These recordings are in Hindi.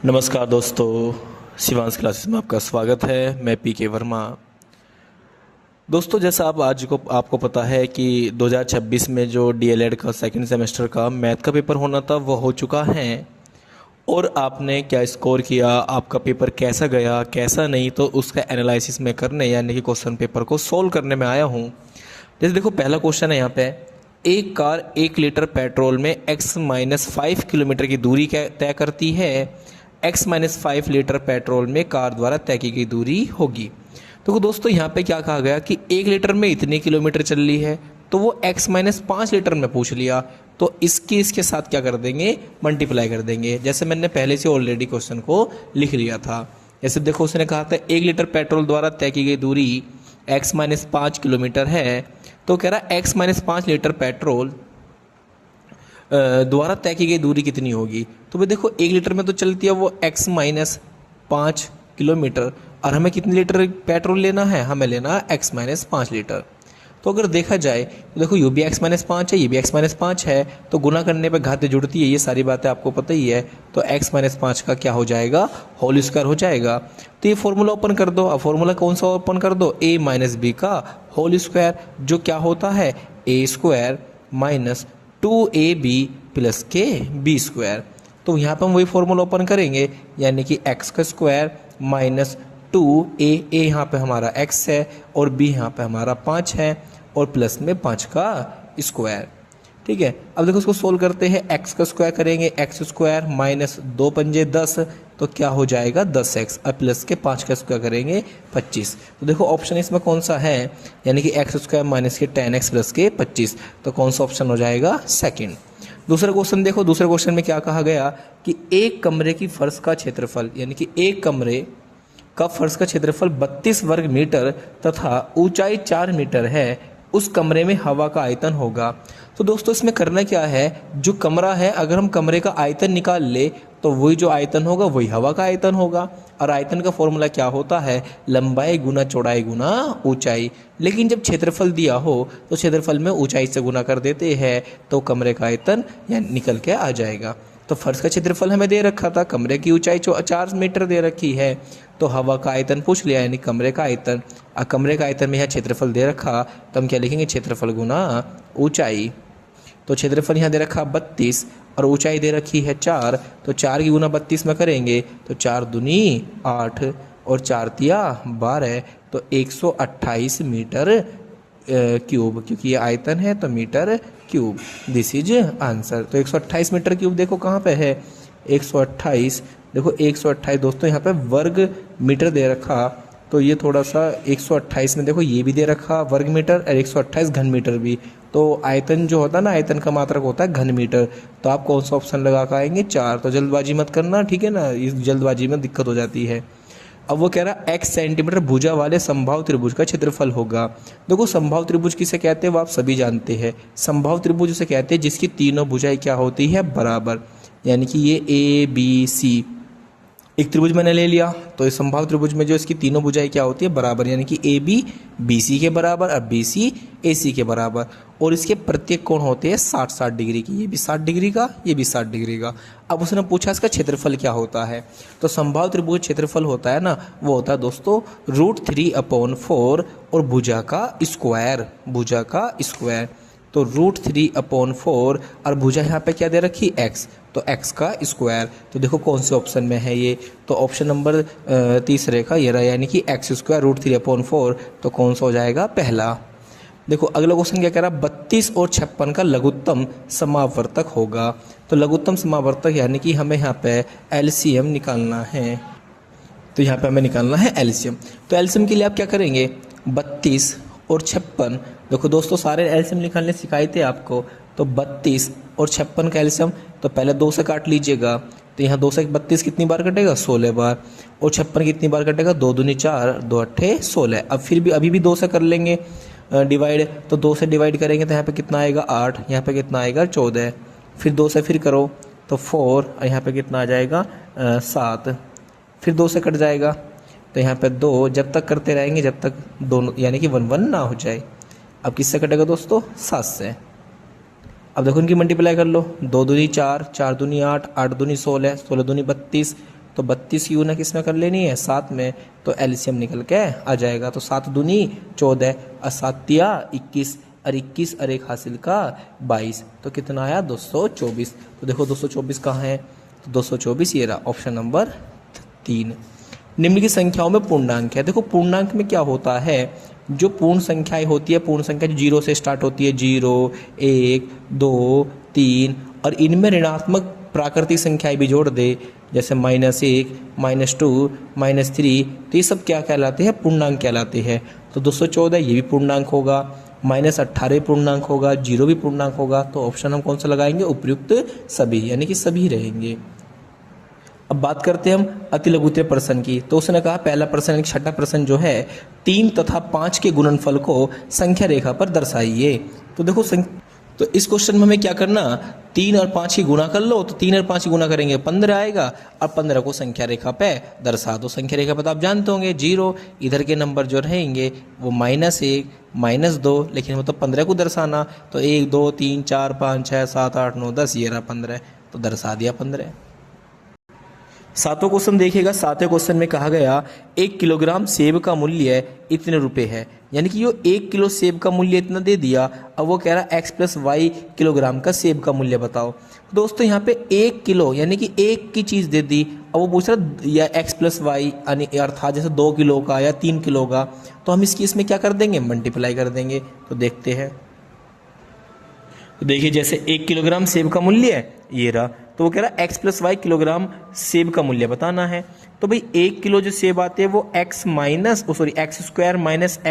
नमस्कार दोस्तों, शिवांश क्लासेस में आपका स्वागत है। मैं पी के वर्मा। दोस्तों, जैसा आप आज को आपको पता है कि 2026 में जो डीएलएड का सेकंड सेमेस्टर का मैथ का पेपर होना था वो हो चुका है। और आपने क्या स्कोर किया, आपका पेपर कैसा गया कैसा नहीं, तो उसका एनालिसिस में करने यानी कि क्वेश्चन पेपर को सोल्व करने में आया हूँ। जैसे देखो, पहला क्वेश्चन है यहाँ पे, एक कार 1 लीटर पेट्रोल में x-5 किलोमीटर की दूरी तय करती है। x-5 लीटर पेट्रोल में कार द्वारा तय की गई दूरी होगी। तो दोस्तों, यहाँ पे क्या कहा गया कि 1 लीटर में इतने किलोमीटर चल रही है, तो वो x-5 लीटर में पूछ लिया, तो इसके साथ क्या कर देंगे, मल्टीप्लाई कर देंगे। जैसे मैंने पहले से ऑलरेडी क्वेश्चन को लिख लिया था। जैसे देखो, उसने कहा था 1 लीटर पेट्रोल द्वारा तय की गई दूरी x-5 किलोमीटर है, तो कह रहा x-5 लीटर पेट्रोल द्वारा तय की गई दूरी कितनी होगी। तो भाई देखो, 1 लीटर में तो चलती है वो x-5 किलोमीटर, और हमें कितने लीटर पेट्रोल लेना है, हमें लेना है x-5 लीटर। तो अगर देखा जाए तो देखो, ये भी x-5 है, ये भी x-5 है, तो गुना करने पे घातें जुड़ती है, ये सारी बातें आपको पता ही है। तो x-5 का क्या हो जाएगा, होल स्क्वायर हो जाएगा। तो ये फॉर्मूला ओपन कर दो। अब फॉर्मूला कौन सा ओपन कर दो, a माइनस बी का होल स्क्वायर, जो क्या होता है a² माइनस 2ab प्लस के बी स्क्वायर। तो यहाँ पर हम वही फॉर्मूला ओपन करेंगे, यानी कि x का स्क्वायर माइनस 2a, यहाँ पे हमारा x है और b यहाँ पे हमारा 5 है, और प्लस में 5 का स्क्वायर। ठीक है, अब देखो इसको सोल्व करते हैं। x का स्क्वायर करेंगे, x² माइनस 2 पंजे 10, तो क्या हो जाएगा 10x, और प्लस के 5 का स्क्वायर करेंगे 25। तो देखो ऑप्शन इसमें कौन सा है, यानी कि x² माइनस के 10x प्लस के 25, तो कौन सा ऑप्शन हो जाएगा, सेकंड। दूसरा क्वेश्चन देखो, दूसरे क्वेश्चन में क्या कहा गया कि एक कमरे की फर्श का क्षेत्रफल, यानी कि एक कमरे का फर्श का क्षेत्रफल 32 वर्ग मीटर तथा ऊंचाई 4 मीटर है, उस कमरे में हवा का आयतन होगा। तो दोस्तों, इसमें करना क्या है, जो कमरा है अगर हम कमरे का आयतन निकाल ले तो वही जो आयतन होगा वही हवा का आयतन होगा। और आयतन का फॉर्मूला क्या होता है, लंबाई गुना चौड़ाई गुना ऊंचाई। लेकिन जब क्षेत्रफल दिया हो तो क्षेत्रफल में ऊंचाई से गुना कर देते हैं, तो कमरे का आयतन निकल के आ जाएगा। तो फर्श का क्षेत्रफल हमें दे रखा था, कमरे की ऊंचाई 4 मीटर दे रखी है, तो हवा का आयतन पूछ लिया, यानी कमरे का आयतन। और कमरे का आयतन में यहाँ क्षेत्रफल दे रखा, तो हम क्या लिखेंगे, क्षेत्रफल गुना ऊंचाई। तो क्षेत्रफल यहाँ दे रखा 32 और ऊंचाई दे रखी है 4, तो 4 की गुना 32 में करेंगे तो 4 दूनी 8 और 4 तिया 12, तो 128 मीटर क्यूब, क्योंकि ये आयतन है तो metre cube, this is answer. तो 128 मीटर क्यूब देखो कहाँ पे है, 128, देखो 128 दोस्तों यहाँ पे वर्ग मीटर दे रखा, तो ये थोड़ा सा 128 में देखो ये भी दे रखा वर्ग मीटर और 128 घन मीटर भी। तो आयतन जो होता है ना, आयतन का मात्रक होता है घन मीटर। तो आप कौन सा ऑप्शन लगा के आएंगे, 4। तो जल्दबाजी मत करना, ठीक है ना, इस जल्दबाजी में दिक्कत हो जाती है। अब वो कह रहा है x सेंटीमीटर भुजा वाले समबाहु त्रिभुज का क्षेत्रफल होगा। देखो, समबाहु त्रिभुज किसे कहते हैं वो आप सभी जानते हैं। समबाहु त्रिभुज उसे कहते हैं जिसकी तीनों भुजाएं क्या होती है, बराबर, यानी कि ये ABC एक त्रिभुज मैंने ले लिया, तो इस समबाहु त्रिभुज में जो इसकी तीनों भुजाएं क्या होती है, बराबर, यानी कि AB BC के बराबर और BC AC के बराबर, और इसके प्रत्येक कोण होते हैं 60-60 डिग्री की, ये भी 60 डिग्री का, ये भी 60 डिग्री का। अब उसने पूछा इसका क्षेत्रफल क्या होता है, तो समबाहु त्रिभुज क्षेत्रफल होता है ना, वो होता है दोस्तों √3/4 और भुजा का स्क्वायर, भुजा का स्क्वायर। तो √3/4 और भुजा यहाँ पे क्या दे रखी, x, तो x का स्क्वायर। तो देखो कौन से ऑप्शन में है ये, तो ऑप्शन नंबर तीसरे का ये रहा, यानी कि x² √3/4, तो कौन सा हो जाएगा, पहला। देखो अगला क्वेश्चन क्या कह रहा है, 32 और 56 का लघुत्तम समावर्तक होगा। तो लघुत्तम समावर्तक यानी कि हमें यहाँ पे LCM निकालना है, तो यहाँ पे हमें निकालना है LCM। तो LCM के लिए आप क्या करेंगे, 32 और 56, देखो दोस्तों सारे एलसीएम निकालने सिखाए थे आपको, तो 32 और 56 का एलसीएम, तो पहले 2 से काट लीजिएगा, तो यहाँ 2 से 32 कितनी बार कटेगा, 16 बार, और 56 कितनी बार कटेगा, 2 दूनी 4, 2 अट्ठे 16। अब फिर भी अभी भी 2 से कर लेंगे डिवाइड, तो 2 से डिवाइड करेंगे तो यहाँ पे कितना आएगा 8, यहाँ पे कितना आएगा 14, फिर 2 से फिर करो तो 4, और यहाँ पे कितना आ जाएगा 7, फिर 2 से कट जाएगा, तो यहाँ पे 2 जब तक करते रहेंगे जब तक दोनों यानी कि 1 1 ना हो जाए। अब किससे कटेगा दोस्तों, 7 से। अब देखो इनकी मल्टीप्लाई कर लो, 2 दूनी 4, 4 दूनी 8, 8 दूनी 16, 16 दूनी 32, तो 32 की गुना किस में कर लेनी है, 7 में, तो एलसीएम निकल के आ जाएगा। तो 7 दूनी 14 और 7 तिया 21 और 21 और 1 हासिल का 22, तो कितना आया 224। तो देखो 224 कहाँ है, तो 224 ये रहा ऑप्शन नंबर 3। निम्न की संख्याओं में पूर्णांक है। देखो पूर्णांक में क्या होता है, जो पूर्ण संख्याएं होती है, पूर्ण संख्या जो 0 से स्टार्ट होती है, 0, 1, 2, 3, और इनमें ऋणात्मक प्राकृतिक संख्याएं भी जोड़ दे, जैसे -1, -2, -3, तो ये सब क्या कहलाते हैं, पूर्णांक कहलाते हैं। तो 214 ये भी पूर्णांक होगा, -18 पूर्णांक होगा, 0 भी पूर्णांक होगा। तो ऑप्शन हम कौन सा लगाएंगे, उपयुक्त सभी, यानी कि सभी रहेंगे। अब बात करते हैं हम अति लघुत्तम प्रश्न की। तो उसने कहा पहला प्रश्न यानी छठा प्रश्न जो है, 3 तथा 5 के गुणनफल को संख्या रेखा पर दर्शाइए। तो देखो तो इस क्वेश्चन में हमें क्या करना, 3 और 5 की गुणा कर लो, तो 3 और 5 की गुणा करेंगे 15 आएगा, और 15 को संख्या रेखा पे दर्शा दो। संख्या रेखा पे तो आप जानते होंगे 0, इधर के नंबर जो रहेंगे वो -1, -2, लेकिन वो तो 15 को दर्शाना, तो 1, 2, 3, 4, 5, 6, 7, 8, 9, 10, ये रहा 15, तो दर्शा दिया 15। सातों क्वेश्चन देखिएगा। सातवें क्वेश्चन में कहा गया 1 किलोग्राम सेब का मूल्य इतने रुपए है, यानी कि ये 1 किलो सेब का मूल्य इतना दे दिया। अब वो कह रहा x + y किलोग्राम का सेब का मूल्य बताओ। दोस्तों यहाँ पे 1 किलो यानी कि 1 की चीज़ दे दी। अब वो पूछ रहा या x + y अर्थात जैसे 2 किलो का या 3 किलो का, तो हम इसमें क्या कर देंगे, मल्टीप्लाई कर देंगे। तो देखते हैं, तो देखिए जैसे 1 किलोग्राम सेब का मूल्य है ये रहा, तो वो कह रहा है x + y किलोग्राम सेब का मूल्य बताना है। तो भाई 1 किलो जो सेब आते हैं वो x² -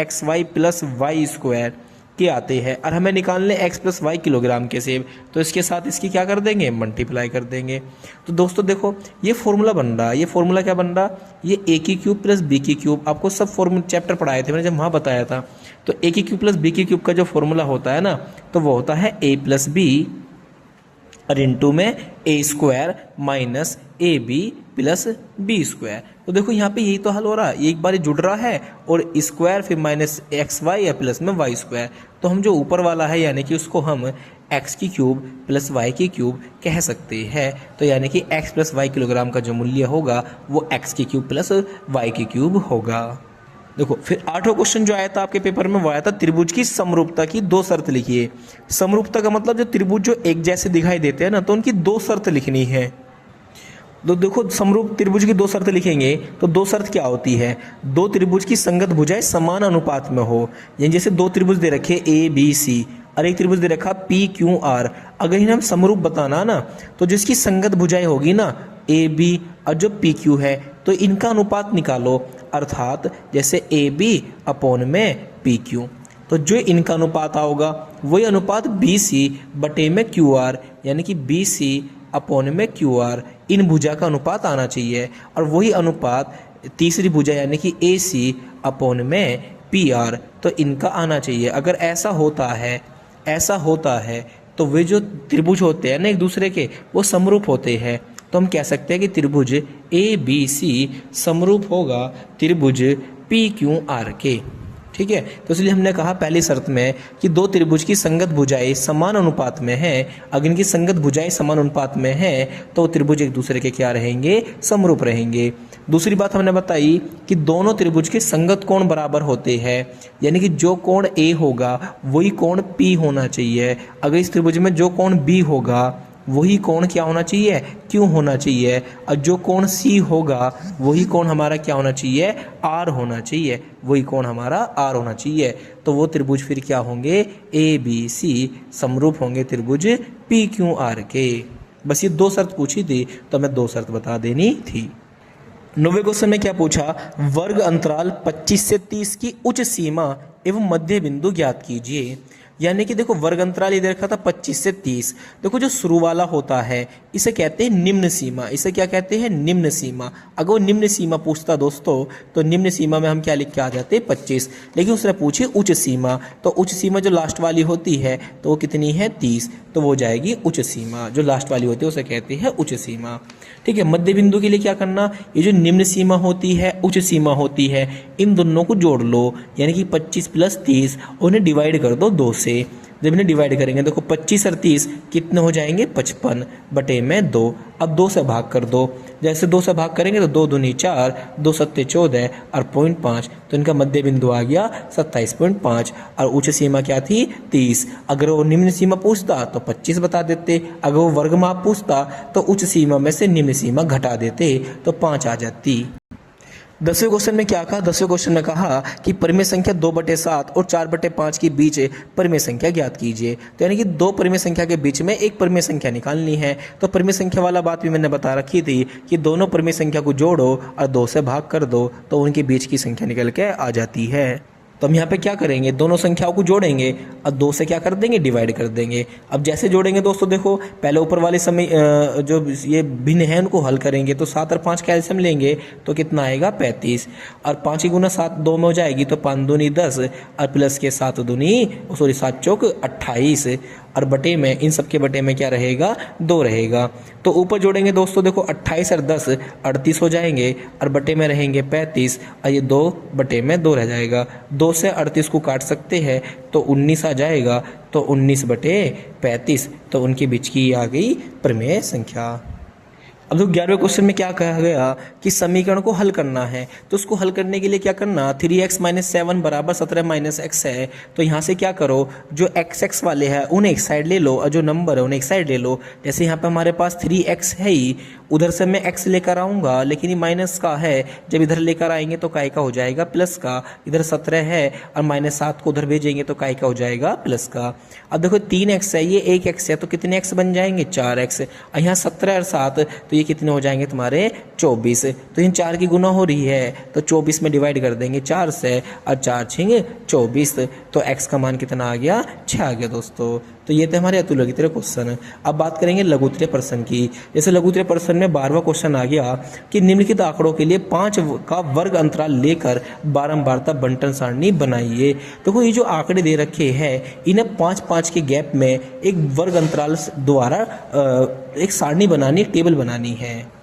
xy + y² के आते हैं, और हमें निकालने x + y किलोग्राम के सेब, तो इसके साथ इसकी क्या कर देंगे, मल्टीप्लाई कर देंगे। तो दोस्तों देखो ये फॉर्मूला बन रहा है। ये फॉर्मूला क्या बन रहा, ये a³ + b³। आपको सब फॉर्मूला चैप्टर पढ़ाए थे मैंने जब वहाँ बताया था। तो a³ + b³ का जो फॉर्मूला होता है ना, तो वो होता है a + b और इंटू में a² - ab + b²। तो देखो यहाँ पे यही तो हल हो रहा है, एक बार जुड़ रहा है और स्क्वायर फिर -xy या प्लस में y²। तो हम जो ऊपर वाला है यानी कि उसको हम x³ + y³ कह सकते हैं। तो यानी कि x + y किलोग्राम का जो मूल्य होगा वो x³ + y³ होगा। देखो फिर 8वां क्वेश्चन जो आया था आपके पेपर में वो आया था त्रिभुज की समरूपता की 2 शर्त लिखिए। समरूपता का मतलब जो त्रिभुज जो एक जैसे दिखाई देते हैं ना, तो उनकी 2 शर्त लिखनी है। तो देखो समरूप त्रिभुज की 2 शर्त लिखेंगे तो 2 शर्त क्या होती है, 2 त्रिभुज की संगत भुजाएं समान अनुपात में हो। यानी जैसे 2 त्रिभुज दे रखे ABC और एक त्रिभुज दे रखा PQR। अगर इन्हें हम समरूप बताना ना, तो जिसकी संगत भुजाएं होगी ना AB और जो PQ है, तो इनका अनुपात निकालो। अर्थात जैसे AB में PQ, तो जो इनका अनुपात होगा वही अनुपात BC बटे में QR, यानी कि BC में QR, इन भुजा का अनुपात आना चाहिए। और वही अनुपात तीसरी भुजा यानी कि AC में PR, तो इनका आना चाहिए। अगर ऐसा होता है तो वे जो त्रिभुज होते हैं ना एक दूसरे के, वो समरूप होते हैं। तो हम कह सकते हैं कि त्रिभुज ABC समरूप होगा त्रिभुज PQR के। ठीक है, तो इसलिए हमने कहा पहली शर्त में कि 2 त्रिभुज की संगत भुजाएं समान अनुपात में हैं। अगर इनकी संगत भुजाएं समान अनुपात में हैं तो त्रिभुज एक दूसरे के क्या रहेंगे, समरूप रहेंगे। दूसरी बात हमने बताई कि दोनों त्रिभुज के संगत कोण बराबर होते हैं, यानी कि जो कोण A होगा वही कोण P होना चाहिए। अगर इस त्रिभुज में जो कोण B होगा वही कोण क्या होना चाहिए, Q होना चाहिए। और जो कोण C होगा वही कोण हमारा क्या होना चाहिए, R होना चाहिए। वही कोण हमारा R होना चाहिए। तो वो त्रिभुज फिर क्या होंगे, ABC समरूप होंगे त्रिभुज PQR के। बस ये 2 शर्त पूछी थी तो हमें 2 शर्त बता देनी थी। 9वें क्वेश्चन में क्या पूछा, वर्ग अंतराल 25 से 30 की उच्च सीमा एवं मध्य बिंदु ज्ञात कीजिए। यानी कि देखो वर्ग अंतराल इधर रखा था 25 से 30। देखो जो शुरू वाला होता है इसे कहते हैं निम्न सीमा। इसे क्या कहते हैं, निम्न सीमा। अगर वो निम्न सीमा पूछता दोस्तों तो निम्न सीमा में हम क्या लिख के आ जाते 25, लेकिन उसने पूछी उच्च सीमा। तो उच्च सीमा जो लास्ट वाली होती है तो वो कितनी है 30, तो वो जाएगी उच्च सीमा। जो लास्ट वाली होती है उसे कहते हैं उच्च सीमा। ठीक है, मध्य बिंदु के लिए क्या करना, ये जो निम्न सीमा होती है उच्च सीमा होती है, इन दोनों को जोड़ लो। यानी कि 25 + 30 उन्हें डिवाइड कर दो 2 से। जब इन्हें डिवाइड करेंगे देखो 25 और 30 कितने हो जाएंगे, 55 बटे में 2। अब 2 से भाग कर दो। जैसे 2 से भाग करेंगे तो 2 दूनी 4, 2 सत्ते 14 और 0.5, तो इनका मध्य बिंदु आ गया 27.5। और उच्च सीमा क्या थी 30। अगर वो निम्न सीमा पूछता तो 25 बता देते, अगर वो वर्ग माप पूछता तो उच्च सीमा में से निम्न सीमा घटा देते तो 5 आ जाती। 10वें क्वेश्चन में क्या कहा, 10वें क्वेश्चन में कहा कि परिमेय संख्या 2/7 और 4/5 के बीच परिमेय संख्या ज्ञात कीजिए। तो यानी कि दो परिमेय संख्या के बीच में एक परिमेय संख्या निकालनी है। तो परिमेय संख्या वाला बात भी मैंने बता रखी थी कि दोनों परिमेय संख्या को जोड़ो और 2 से भाग कर दो तो उनके बीच की संख्या निकल के आ जाती है। तो हम यहाँ पे क्या करेंगे, दोनों संख्याओं को जोड़ेंगे और 2 से क्या कर देंगे, डिवाइड कर देंगे। अब जैसे जोड़ेंगे दोस्तों देखो, पहले ऊपर वाले समय जो ये भिन्न है उनको हल करेंगे तो 7 और 5 का एलसीएम लेंगे तो कितना आएगा 35, और 5 की गुना 7 2 में हो जाएगी तो 5 दूनी 10 और प्लस के 7 चौक 28 और बटे में इन सब के बटे में क्या रहेगा 2 रहेगा। तो ऊपर जोड़ेंगे दोस्तों देखो 28 और 10 38 हो जाएंगे और बटे में रहेंगे 35 और ये 2 बटे में 2 रह जाएगा। 2 से 38 को काट सकते हैं तो 19 आ जाएगा, तो 19/35 तो उनके बीच की आ गई परिमेय संख्या। अब देखो 11वें क्वेश्चन में क्या कहा गया कि समीकरण को हल करना है। तो उसको हल करने के लिए क्या करना, 3x - 7 = 17 - x है। तो यहाँ से क्या करो, जो x वाले हैं उन्हें एक साइड ले लो और जो नंबर है उन्हें एक साइड ले लो। जैसे यहाँ पे हमारे पास 3x है ही, उधर से मैं x लेकर आऊँगा लेकिन ये माइनस का है, जब इधर लेकर आएंगे तो काय का हो जाएगा प्लस का। इधर 17 है और -7 को उधर भेजेंगे तो काय का हो जाएगा प्लस का। अब देखो 3x है, ये 1x है, तो कितने x बन जाएंगे 4x। और यहाँ 17 और 7 तो ये कितने हो जाएंगे तुम्हारे 24। तो इन 4 की गुना हो रही है तो 24 में डिवाइड कर देंगे 4 से और 4 छिंग 24, तो x का मान कितना आ गया 6 आ गया दोस्तों। तो ये थे हमारे अतुलगित क्वेश्चन। अब बात करेंगे लघुत्तरीय प्रश्न की। जैसे लघुत्तरीय प्रश्न में 12वां क्वेश्चन आ गया कि निम्नलिखित आंकड़ों के लिए 5 का वर्ग अंतराल लेकर बारंबारता बंटन सारणी बनाइए। देखो ये जो आंकड़े दे रखे हैं इन्हें 5-5 के गैप में एक वर्ग अंतराल द्वारा एक सारणी बनानी, टेबल बनानी है।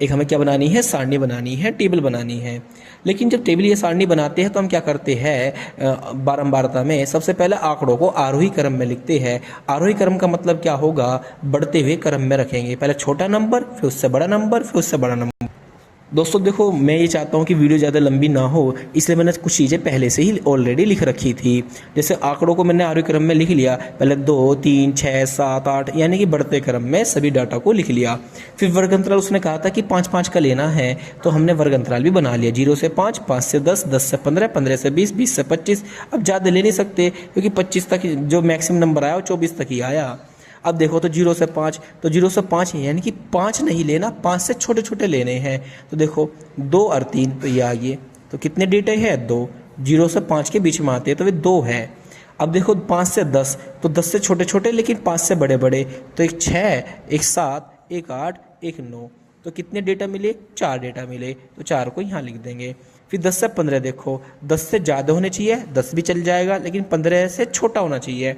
एक हमें क्या बनानी है, सारणी बनानी है, टेबल बनानी है। लेकिन जब टेबल ये सारणी बनाते हैं तो हम क्या करते हैं, बारंबारता में सबसे पहले आंकड़ों को आरोही क्रम में लिखते हैं। आरोही क्रम का मतलब क्या होगा, बढ़ते हुए क्रम में रखेंगे, पहले छोटा नंबर फिर उससे बड़ा नंबर फिर उससे बड़ा नंबर। दोस्तों देखो मैं ये चाहता हूँ कि वीडियो ज़्यादा लंबी ना हो, इसलिए मैंने कुछ चीज़ें पहले से ही ऑलरेडी लिख रखी थी। जैसे आंकड़ों को मैंने आरोही क्रम में लिख लिया, पहले 2 3 6 7 8 यानी कि बढ़ते क्रम में सभी डाटा को लिख लिया। फिर वर्ग अंतराल उसने कहा था कि 5-5 का लेना है, तो हमने वर्ग अंतराल भी बना लिया, 0 से 5, 5 से 10, 10 से 15, 15 से 20, 20 से 25। अब ज़्यादा ले नहीं सकते क्योंकि 25 तक जो मैक्सिमम नंबर आया वो 24 तक ही आया। अब देखो तो 0 से 5, तो 0 से 5 यानी कि 5 नहीं लेना, 5 से छोटे छोटे लेने हैं। तो देखो 2 और 3 तो ये आ गए, तो कितने डेटे हैं 2, 0 से 5 के बीच में आते हैं तो वे 2 है। अब देखो 5 से 10, तो 10 से छोटे छोटे लेकिन 5 से बड़े बड़े, तो एक 6, एक 7, एक 8, एक 9, तो कितने डेटा मिले 4 डेटा मिले, तो 4 को यहाँ लिख देंगे। फिर 10 से 15 देखो, 10 से ज़्यादा होने चाहिए, 10 भी चल जाएगा लेकिन 15 से छोटा होना चाहिए,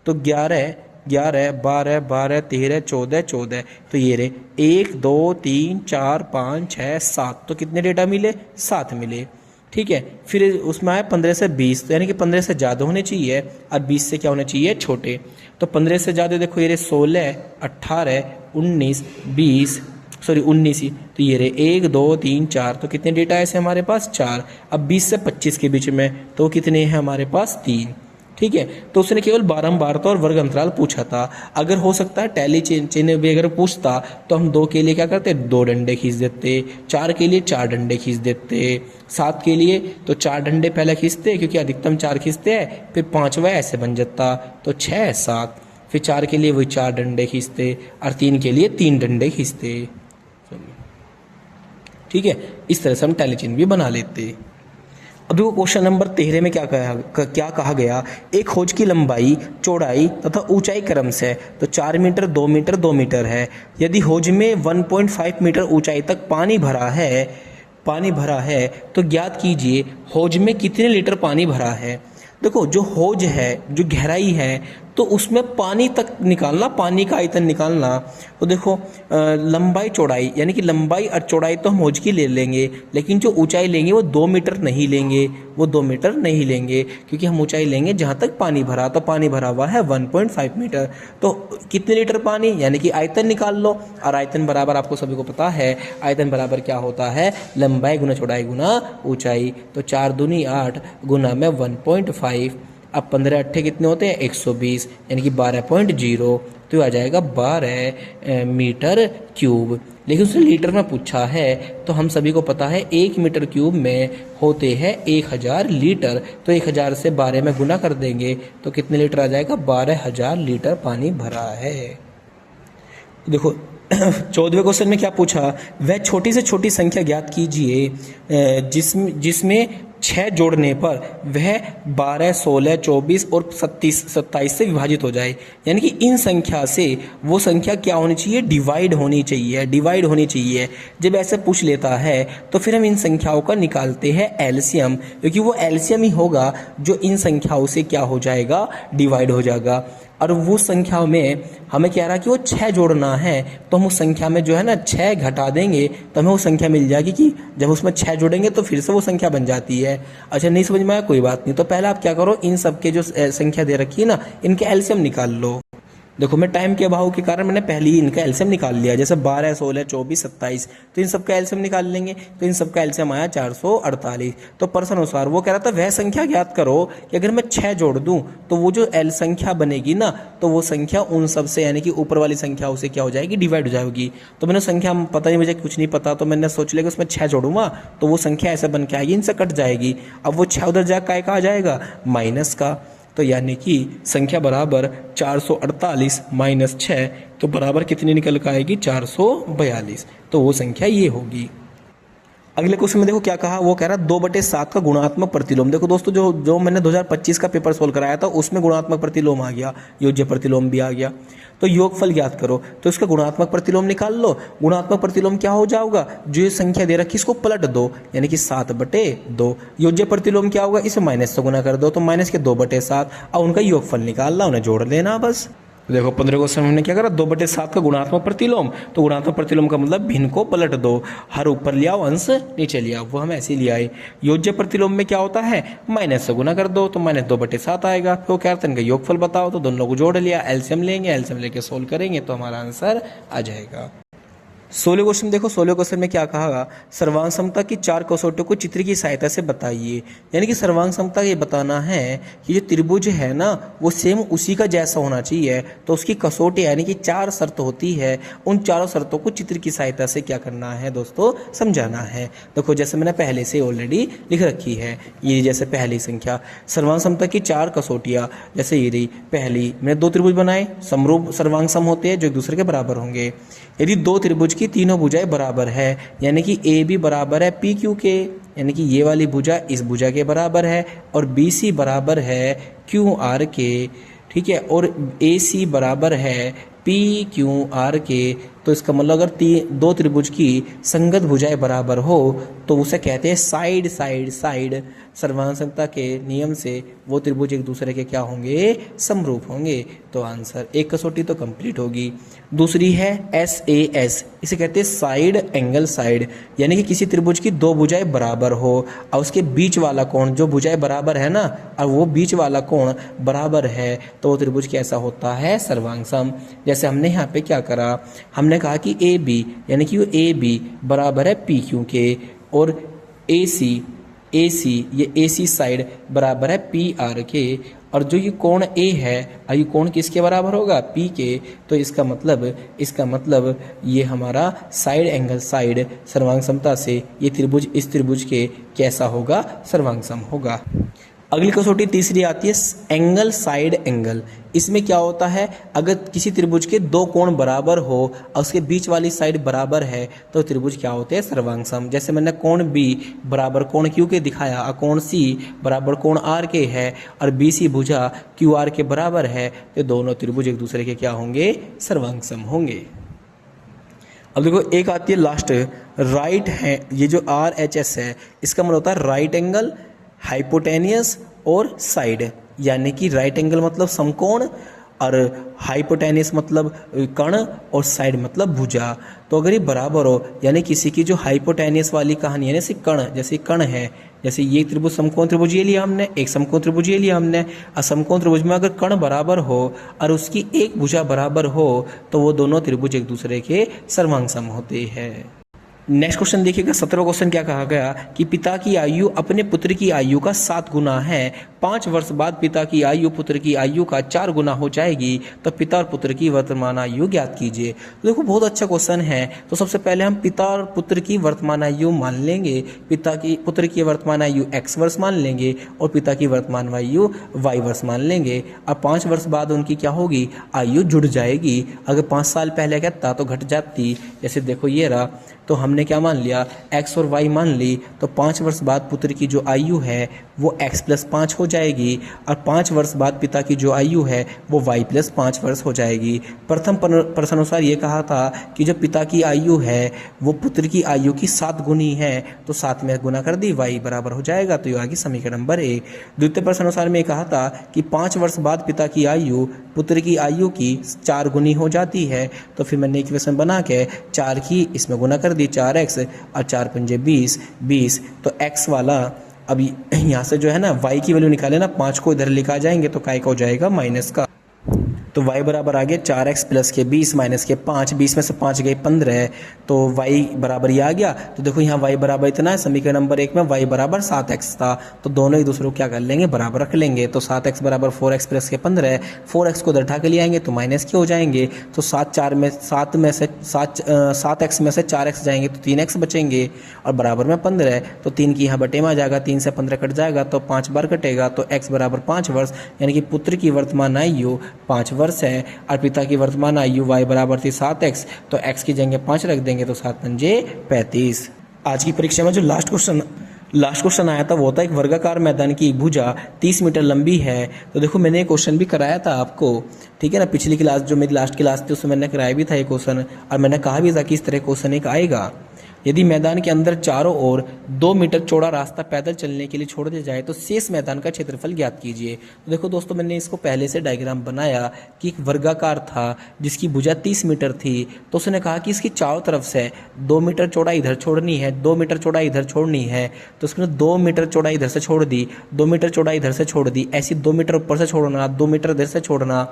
तो 11, 12, 12, 13, 14, 14, तो ये रहे 1 2 3 4 5 6 7, तो कितने डेटा मिले 7 मिले। ठीक है, फिर उसमें आया 15 से 20, तो यानी कि 15 से ज़्यादा होने चाहिए और 20 से क्या होने चाहिए छोटे। तो 15 से ज़्यादा देखो ये रहे 16, 18, 19, 20, सॉरी 19 ही, तो ये रहे 1 2 3 4, तो कितने डेटा ऐसे हमारे पास 4। अब 20 से 25 के बीच में तो कितने हैं हमारे पास 3। ठीक है, तो उसने केवल बारंबारता और वर्ग अंतराल पूछा था। अगर हो सकता है टैली चिन्ह भी अगर पूछता तो हम 2 के लिए क्या करते, 2 डंडे खींच देते, 4 के लिए 4 डंडे खींच देते, 7 के लिए तो 4 डंडे पहले खींचते क्योंकि अधिकतम 4 खींचते हैं, फिर 5वां ऐसे बन जाता, तो 6 7, फिर 4 के लिए वही 4 डंडे खींचते और 3 के लिए 3 डंडे खींचते। ठीक है, इस तरह से हम टैली चिन्ह भी बना लेते। अब देखो क्वेश्चन नंबर 13 में क्या कहा गया, एक हौज की लंबाई, चौड़ाई तथा ऊंचाई क्रम से तो 4 मीटर 2 मीटर 2 मीटर है। यदि हौज में 1.5 मीटर ऊंचाई तक पानी भरा है तो ज्ञात कीजिए हौज में कितने लीटर पानी भरा है। देखो जो हौज है, जो गहराई है, तो तो उसमें पानी तक निकालना, पानी का आयतन निकालना। तो देखो लंबाई चौड़ाई, यानी कि लंबाई और चौड़ाई तो हम मौज की ले लेंगे, लेकिन जो ऊंचाई लेंगे वो 2 मीटर नहीं लेंगे, वो 2 मीटर नहीं लेंगे, क्योंकि हम ऊंचाई लेंगे जहाँ तक पानी भरा। तो पानी भरा हुआ है 1.5 मीटर। तो कितने लीटर पानी, यानी कि आयतन निकाल लो। और आयतन बराबर आपको सभी को पता है, आयतन बराबर क्या होता है, लंबाई गुना चौड़ाई गुना ऊंचाई। तो 4 दूनी 8 गुना में 1.5। अब 15 अट्ठे कितने होते हैं, 120, यानी कि 12.0। तो ये आ जाएगा 12 मीटर क्यूब। लेकिन उसने लीटर में पूछा है, तो हम सभी को पता है 1 मीटर क्यूब में होते हैं 1000 लीटर। तो 1000 से 12 में गुना कर देंगे तो कितने लीटर आ जाएगा, 12000 लीटर पानी भरा है। देखो 14वें क्वेश्चन में क्या पूछा, वह छोटी से छोटी संख्या ज्ञात कीजिए जिसमें 6 जोड़ने पर वह 12, 16, 24 और 27 से विभाजित हो जाए। यानी कि इन संख्या से वो संख्या क्या होनी चाहिए, डिवाइड होनी चाहिए, डिवाइड होनी चाहिए। जब ऐसे पूछ लेता है तो फिर हम इन संख्याओं का निकालते हैं एलसीएम, क्योंकि वो एलसीएम ही होगा जो इन संख्याओं से क्या हो जाएगा, डिवाइड हो जाएगा। और वो संख्या में हमें कह रहा है कि वो 6 जोड़ना है, तो हम उस संख्या में जो है ना 6 घटा देंगे तो हमें वो संख्या मिल जाएगी। कि जब उसमें 6 जोड़ेंगे तो फिर से वो संख्या बन जाती है। अच्छा नहीं समझ में आया, कोई बात नहीं। तो पहले आप क्या करो, इन सब के जो संख्या दे रखी है ना, इनके एलसीएम निकाल लो। देखो मैं टाइम के अभाव के कारण मैंने पहले ही इनका एलसीएम निकाल लिया। जैसे 12, 16, 24, 27, तो इन सब का एलसीएम निकाल लेंगे। तो इन सब का एलसीएम आया 448। तो प्रश्न अनुसार वो कह रहा था वह संख्या ज्ञात करो कि अगर मैं 6 जोड़ दूं तो वो जो एल संख्या बनेगी ना, तो वो संख्या उन सब से, यानी कि ऊपर वाली संख्याओं से क्या हो जाएगी, डिवाइड हो जाएगी। तो मैंने संख्या पता नहीं, मुझे कुछ नहीं पता, तो मैंने सोच लिया कि उसमें 6 जोड़ूंगा तो वो संख्या ऐसे बन के आएगी, इनसे कट जाएगी। अब वो 6 उधर जाकर का आ जाएगा, माइनस का। तो यानी कि संख्या बराबर 448 माइनस 6, तो बराबर कितनी निकल कर आएगी, 442। तो वो संख्या ये होगी। अगले क्वेश्चन में देखो क्या कहा, वो कह रहा 2/7 का गुणात्मक प्रतिलोम। देखो दोस्तों जो मैंने 2025 का पेपर सोल्व कराया था उसमें गुणात्मक प्रतिलोम आ गया, योज्य प्रतिलोम भी आ गया। तो योगफल ज्ञात करो, तो इसका गुणात्मक प्रतिलोम निकाल लो। गुणात्मक प्रतिलोम क्या हो जाएगा, जो ये संख्या दे रखी इसको पलट दो, यानी कि 7/2। योज्य प्रतिलोम क्या होगा, इसे माइनस से गुना कर दो, तो माइनस के 2/7। अब उनका योगफल निकालना, उन्हें जोड़ लेना बस। देखो 15 क्वेश्चन हमने क्या करा, 2/7 का गुणात्मक प्रतिलोम। तो गुणात्मक प्रतिलोम का मतलब भिन्न को पलट दो, हर ऊपर लिया अंश नीचे लिया, वो हम ऐसे ले आए। योज्य प्रतिलोम में क्या होता है, माइनस से गुना कर दो, तो माइनस 2/7 आएगा। तो क्या करते हैं, इनका योगफल बताओ, तो दोनों को जोड़ लिया, एलसीएम लेंगे, एलसीएम लेके सोल्व करेंगे तो हमारा आंसर आ जाएगा। 16 क्वेश्चन देखो, 16 क्वेश्चन में क्या कहा, सर्वांग समता की 4 कसौटियों को चित्र की सहायता से बताइए। यानी कि सर्वांग समता ये बताना है कि जो त्रिभुज है ना वो सेम उसी का जैसा होना चाहिए। तो उसकी कसौटी यानी कि 4 शर्त होती है, उन चारों शर्तों को चित्र की सहायता से क्या करना है दोस्तों, समझाना है। देखो जैसे मैंने पहले से ऑलरेडी लिख रखी है, ये जैसे पहली संख्या सर्वांग समता की 4 कसौटियाँ, जैसे ये रही पहली, मैंने 2 त्रिभुज बनाए, समरूप सर्वांग सम होते हैं जो एक दूसरे के बराबर होंगे। यदि 2 त्रिभुज की तीनों भुजाएं बराबर है, यानी कि ए बी बराबर है पी क्यू के, यानी कि ये वाली भुजा इस भुजा के बराबर है, और बी सी बराबर है क्यू आर के, ठीक है, और ए सी बराबर है पी क्यू आर के। तो इसका मतलब अगर 2 त्रिभुज की संगत भुजाएं बराबर हो तो उसे कहते हैं साइड साइड साइड। सर्वांग समता के नियम से वो त्रिभुज एक दूसरे के क्या होंगे, समरूप होंगे। तो आंसर एक कसौटी तो कंप्लीट होगी। दूसरी है SAS, इसे कहते हैं साइड एंगल साइड, यानी कि किसी त्रिभुज की 2 भुजाएं बराबर हो और उसके बीच वाला कोण, जो भुजाएं बराबर है ना और वो बीच वाला कोण बराबर है, तो वो त्रिभुज कैसा होता है, सर्वांग सम। जैसे हमने यहाँ पे क्या करा, हमने कहा कि AB यानी कि ए बी बराबर है PQ के, और AC ये AC साइड बराबर है PR के, और जो ये कोण A है, ये कोण किसके बराबर होगा, P के। तो इसका मतलब ये हमारा साइड एंगल साइड सर्वांग समता से ये त्रिभुज इस त्रिभुज के कैसा होगा, सर्वांग सम होगा। अगली कसौटी तीसरी आती है एंगल साइड एंगल। इसमें क्या होता है, अगर किसी त्रिभुज के 2 कोण बराबर हो और उसके बीच वाली साइड बराबर है तो त्रिभुज क्या होते हैं, सर्वांग सम। जैसे मैंने कोण B बराबर कोण Q के दिखाया, और कोण C बराबर कोण R के है, और BC भुजा QR के बराबर है, तो दोनों त्रिभुज एक दूसरे के क्या होंगे, सर्वांग सम होंगे। अब देखो एक आती है लास्ट राइट है, ये जो RHS है इसका मतलब होता है राइट एंगल, हाइपोटेनियस और साइड, यानी कि राइट एंगल मतलब समकोण, और हाइपोटेनस मतलब कण और साइड मतलब भुजा। तो अगर ये बराबर हो यानी किसी की जो हाइपोटेनस वाली कहानी है जैसे कण है, जैसे ये त्रिभुज समकोण त्रिभुज ये लिया हमने, एक समकोण त्रिभुज ये लिया हमने, और समकोण त्रिभुज में अगर कण बराबर हो और उसकी एक भुजा बराबर हो तो वो दोनों त्रिभुज एक दूसरे के सर्वांग सम होते हैं। नेक्स्ट क्वेश्चन देखिएगा, 17वां क्वेश्चन क्या कहा गया कि पिता की आयु अपने पुत्र की आयु का 7 गुना है। 5 वर्ष बाद पिता की आयु पुत्र की आयु का 4 गुना हो जाएगी, तो पिता और पुत्र की वर्तमान आयु ज्ञात कीजिए। तो देखो बहुत अच्छा क्वेश्चन है। तो सबसे पहले हम पिता और पुत्र की वर्तमान आयु मान लेंगे, पुत्र की वर्तमान आयु x वर्ष मान लेंगे और पिता की वर्तमान आयु y वर्ष मान लेंगे। अब 5 वर्ष बाद उनकी क्या होगी, आयु जुड़ जाएगी। अगर 5 साल पहले कहता तो घट जाती, जैसे देखो ये रहा, तो हमने क्या मान लिया, x और y मान ली। तो 5 वर्ष बाद पुत्र की जो आयु है वो x + 5 हो जाएगी और 5 वर्ष बाद पिता की जो आयु है वो y + 5 वर्ष हो जाएगी। प्रथम प्रश्न अनुसार ये कहा था कि जो पिता की आयु है वो पुत्र की आयु की 7 गुनी है, तो 7 में गुना कर दी, y बराबर हो जाएगा। तो ये आ गई समीकरण नंबर 1। द्वितीय प्रश्न अनुसार में कहा था कि 5 वर्ष बाद पिता की आयु पुत्र की आयु की 4 गुनी हो जाती है, तो फिर मैंने इक्वेशन बना के 4 की इसमें गुना कर दी, 4x और 4 पंजे 20, तो x वाला अब यहाँ से जो है ना y की वैल्यू निकाले ना, 5 को इधर लेकर आ जाएंगे तो काय का हो जाएगा माइनस का। तो y बराबर आ गया 4x + के 20 - के 5, 20 में से 5 गए 15, तो y बराबर ये आ गया। तो देखो यहाँ y बराबर इतना है, समीकरण नंबर 1 में y बराबर 7x था, तो दोनों एक दूसरे को क्या कर लेंगे, बराबर रख लेंगे। तो 7x बराबर 4x + के 15, 4x को इधर उठा के ले आएंगे तो माइनस के हो जाएंगे। तो 7x में से 4x जाएंगे तो 3x बचेंगे और बराबर में 15, तो 3 की यहाँ बटे में आ जाएगा, 3 से 15 कट जाएगा तो 5 बार कटेगा, तो x बराबर 5 वर्ष, यानी कि पुत्र की वर्तमान आयु 5 वर्ष है और पिता की वर्तमान आयु y बराबर थी 7x, तो x की जगह 5 रख देंगे तो 7 पंजे 35। आज की परीक्षा में जो लास्ट क्वेश्चन आया था वो था एक वर्गाकार मैदान की एक भुजा 30 मीटर लंबी है। तो देखो मैंने एक क्वेश्चन भी कराया था आपको, ठीक है ना, पिछली क्लास जो मेरी लास्ट क्लास थी उसमें मैंने कराया भी था एक क्वेश्चन, और मैंने कहा भी था कि इस तरह क्वेश्चन एक आएगा। यदि मैदान के अंदर चारों ओर 2 मीटर चौड़ा रास्ता पैदल चलने के लिए छोड़ दिया जाए तो शेष मैदान का क्षेत्रफल ज्ञात कीजिए। तो देखो दोस्तों मैंने इसको पहले से डायग्राम बनाया कि एक वर्गाकार था जिसकी भुजा 30 मीटर थी, तो उसने कहा कि इसकी चारों तरफ से 2 मीटर चौड़ा इधर छोड़नी है, 2 मीटर चौड़ा इधर छोड़नी है, तो उसने 2 मीटर चौड़ा इधर से छोड़ दी, 2 मीटर चौड़ा इधर से छोड़ दी, ऐसी 2 मीटर ऊपर से छोड़ना, 2 मीटर इधर से छोड़ना।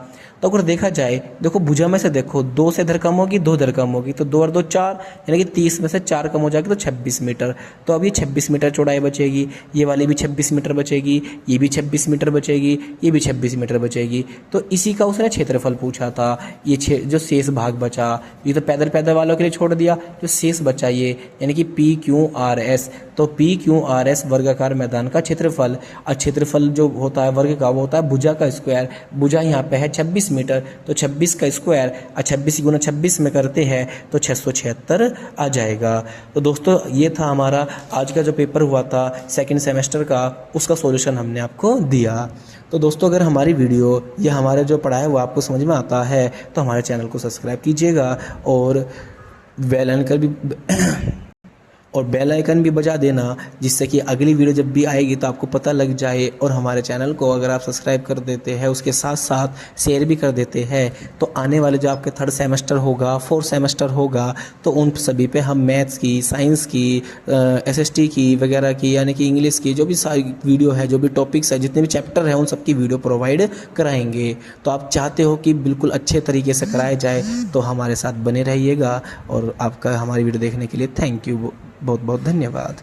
तो अगर देखा जाए, देखो भुजा में से देखो 2 से इधर कम होगी, 2 इधर कम होगी, तो 2 और 2 4, यानी कि 30 में से 4 कम हो जाएगी तो 26 मीटर। तो अब ये 26 मीटर चौड़ाई बचेगी, ये वाली भी 26 मीटर बचेगी, ये भी 26 मीटर बचेगी, ये भी 26 मीटर बचेगी। तो इसी का उसने क्षेत्रफल पूछा था। ये जो शेष भाग बचा, ये तो पैदल वालों के लिए छोड़ दिया, जो शेष बचा ये यानी कि PQRS, तो PQRS वर्गाकार मैदान का क्षेत्रफल। और क्षेत्रफल जो होता है वर्ग का वो होता है भुजा का स्क्वायर। भुजा यहाँ पे है 26 मीटर, तो 26 का स्क्वायर और 26 गुना 26 में करते हैं तो 676 आ जाएगा। तो दोस्तों ये था हमारा आज का जो पेपर हुआ था सेकंड सेमेस्टर का, उसका सॉल्यूशन हमने आपको दिया। तो दोस्तों अगर हमारी वीडियो या हमारे जो पढ़ाया वो आपको समझ में आता है तो हमारे चैनल को सब्सक्राइब कीजिएगा और बेल आइकन भी बजा देना, जिससे कि अगली वीडियो जब भी आएगी तो आपको पता लग जाए। और हमारे चैनल को अगर आप सब्सक्राइब कर देते हैं उसके साथ साथ शेयर भी कर देते हैं तो आने वाले जो आपके 3rd सेमेस्टर होगा, 4th सेमेस्टर होगा, तो उन सभी पे हम मैथ्स की, साइंस की, SST की वगैरह की, यानी कि इंग्लिश की जो भी सारी वीडियो है, जो भी टॉपिक्स है, जितने भी चैप्टर हैं, उन सब की वीडियो प्रोवाइड कराएंगे। तो आप चाहते हो कि बिल्कुल अच्छे तरीके से कराया जाए तो हमारे साथ बने रहिएगा। और आपका हमारी वीडियो देखने के लिए थैंक यू, बहुत बहुत धन्यवाद।